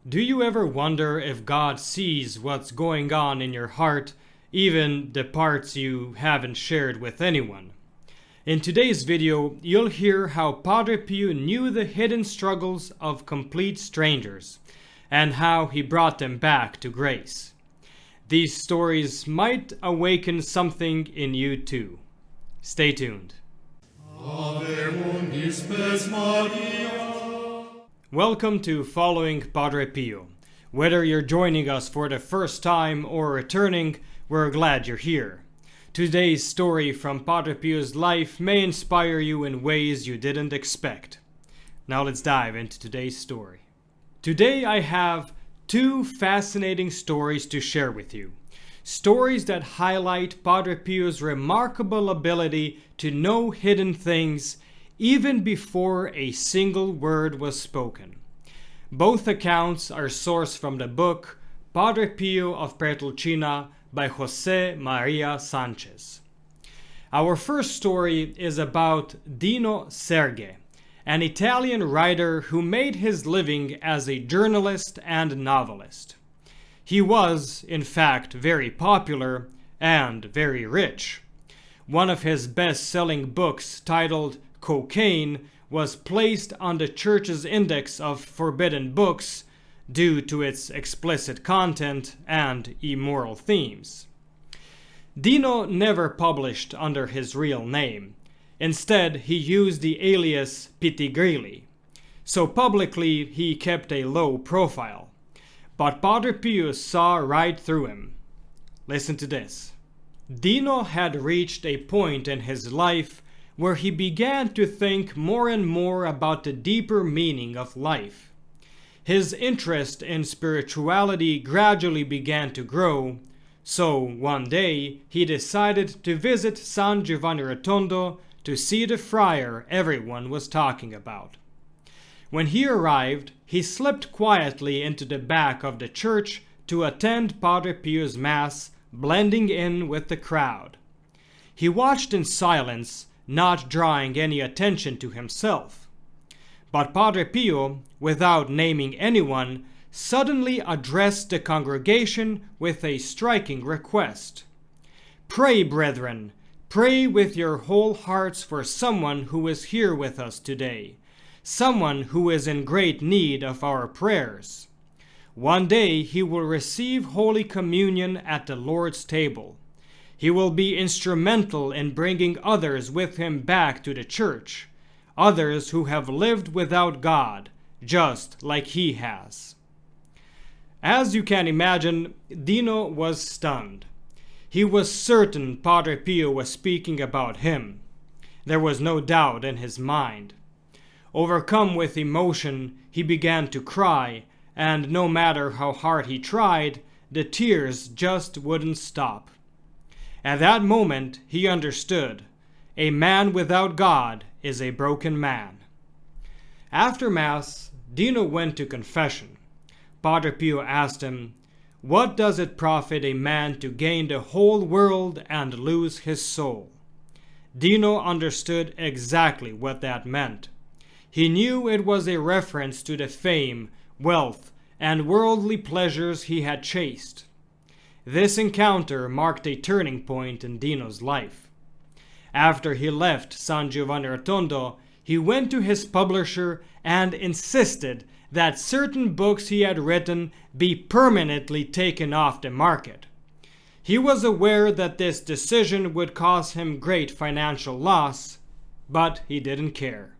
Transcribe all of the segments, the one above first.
Do you ever wonder if God sees what's going on in your heart, even the parts you haven't shared with anyone? In today's video, you'll hear how Padre Pio knew the hidden struggles of complete strangers, and how he brought them back to grace. These stories might awaken something in you too. Stay tuned. Welcome to Following Padre Pio. Whether you're joining us for the first time or returning, we're glad you're here. Today's story from Padre Pio's life may inspire you in ways you didn't expect. Now let's dive into today's story. Today I have two fascinating stories to share with you. Stories that highlight Padre Pio's remarkable ability to know hidden things even before a single word was spoken. Both accounts are sourced from the book Padre Pio of Petrelcina by Jose Maria Sanchez. Our first story is about Dino Serge, an Italian writer who made his living as a journalist and novelist. He was, in fact, very popular and very rich. One of his best-selling books, titled Cocaine, was placed on the Church's index of forbidden books due to its explicit content and immoral themes. Dino never published under his real name. Instead, he used the alias Pitigrilli, so publicly he kept a low profile. But Padre Pio saw right through him. Listen to this. Dino had reached a point in his life where he began to think more and more about the deeper meaning of life. His interest in spirituality gradually began to grow, so one day he decided to visit San Giovanni Rotondo to see the friar everyone was talking about. When he arrived, he slipped quietly into the back of the church to attend Padre Pio's Mass, blending in with the crowd. He watched in silence, not drawing any attention to himself. But Padre Pio, without naming anyone, suddenly addressed the congregation with a striking request. "Pray, brethren, pray with your whole hearts for someone who is here with us today, someone who is in great need of our prayers. One day he will receive Holy Communion at the Lord's table. He will be instrumental in bringing others with him back to the church, others who have lived without God, just like he has." As you can imagine, Dino was stunned. He was certain Padre Pio was speaking about him. There was no doubt in his mind. Overcome with emotion, he began to cry, and no matter how hard he tried, the tears just wouldn't stop. At that moment, he understood. A man without God is a broken man. After Mass, Dino went to confession. Padre Pio asked him, "What does it profit a man to gain the whole world and lose his soul?" Dino understood exactly what that meant. He knew it was a reference to the fame, wealth, and worldly pleasures he had chased. This encounter marked a turning point in Dino's life. After he left San Giovanni Rotondo, he went to his publisher and insisted that certain books he had written be permanently taken off the market. He was aware that this decision would cause him great financial loss, but he didn't care.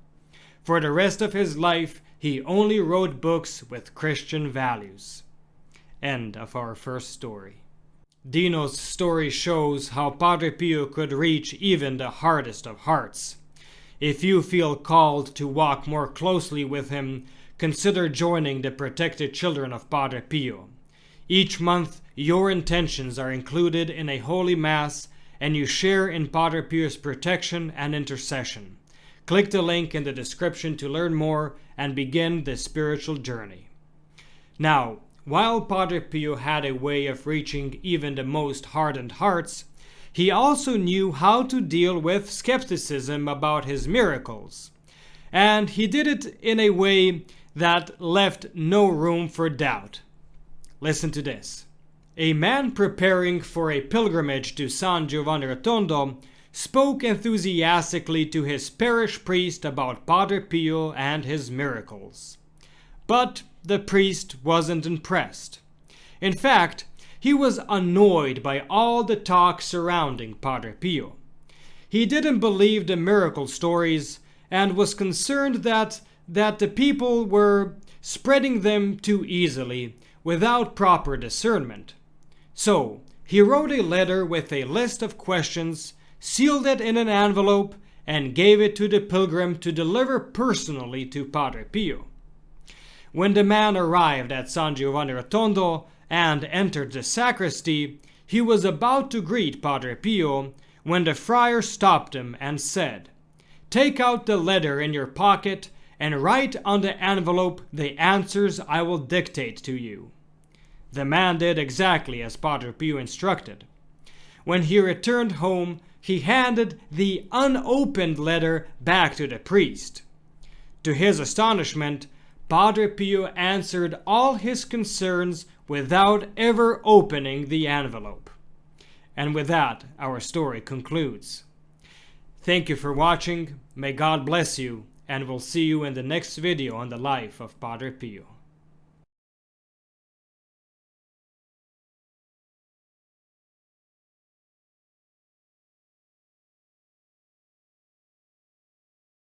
For the rest of his life, he only wrote books with Christian values. End of our first story. Dino's story shows how Padre Pio could reach even the hardest of hearts. If you feel called to walk more closely with him, consider joining the Protected Children of Padre Pio. Each month, your intentions are included in a Holy Mass, and you share in Padre Pio's protection and intercession. Click the link in the description to learn more and begin the spiritual journey. Now, while Padre Pio had a way of reaching even the most hardened hearts, he also knew how to deal with skepticism about his miracles. And he did it in a way that left no room for doubt. Listen to this. A man preparing for a pilgrimage to San Giovanni Rotondo spoke enthusiastically to his parish priest about Padre Pio and his miracles. But the priest wasn't impressed. In fact, he was annoyed by all the talk surrounding Padre Pio. He didn't believe the miracle stories and was concerned that the people were spreading them too easily without proper discernment. So, he wrote a letter with a list of questions, sealed it in an envelope, and gave it to the pilgrim to deliver personally to Padre Pio. When the man arrived at San Giovanni Rotondo and entered the sacristy, he was about to greet Padre Pio when the friar stopped him and said, "Take out the letter in your pocket and write on the envelope the answers I will dictate to you." The man did exactly as Padre Pio instructed. When he returned home, he handed the unopened letter back to the priest. To his astonishment, Padre Pio answered all his concerns without ever opening the envelope. And with that, our story concludes. Thank you for watching, may God bless you, and we'll see you in the next video on the life of Padre Pio.